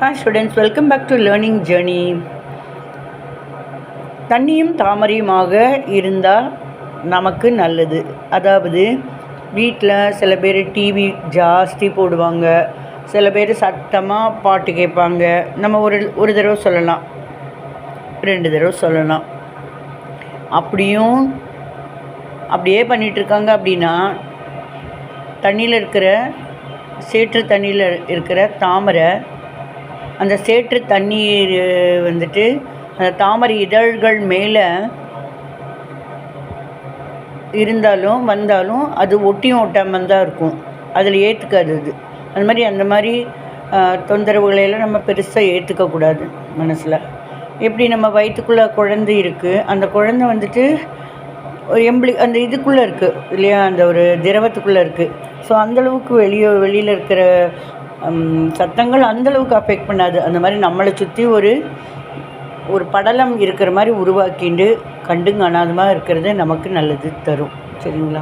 Hi students, welcome back to learning journey. தண்ணியும் தாமரையுமாக இருந்தால் நமக்கு நல்லது. அதாவது வீட்டில் சில பேர் டிவி ஜாஸ்தி போடுவாங்க, சில பேர் சத்தமாக பாட்டு கேட்பாங்க. நம்ம ஒரு தடவை சொல்லலாம், 2 தடவை சொல்லலாம். அப்படியே பண்ணிகிட்ருக்காங்க. அப்படின்னா தண்ணியில் இருக்கிற சேற்று தண்ணியில் இருக்கிற தாமரை, அந்த சேற்று தண்ணீர் வந்துட்டு அந்த தாமரை இதழ்கள் மேலே வந்தாலும் அது ஒட்டியும் ஒட்டாமல் தான் இருக்கும். அதில் ஏற்றுக்காது அது. அந்த மாதிரி தொந்தரவுகளையெல்லாம் நம்ம பெருசாக ஏற்றுக்கக்கூடாது மனசில். எப்படி நம்ம வயிற்றுக்குள்ளே குழந்தை இருக்குது, அந்த குழந்தை வந்துட்டு அந்த இதுக்குள்ளே இருக்குது இல்லையா, அந்த ஒரு திரவத்துக்குள்ளே இருக்குது. ஸோ அந்தளவுக்கு வெளியில் இருக்கிற சத்தங்கள் அந்தளவுக்கு அஃபெக்ட் பண்ணாது. அந்த மாதிரி நம்மளை சுற்றி ஒரு படலம் இருக்கிற மாதிரி உருவாக்கிண்டு கண்டுங்க அனாதமாக இருக்கிறது நமக்கு நல்லது தரும். சரிங்களா?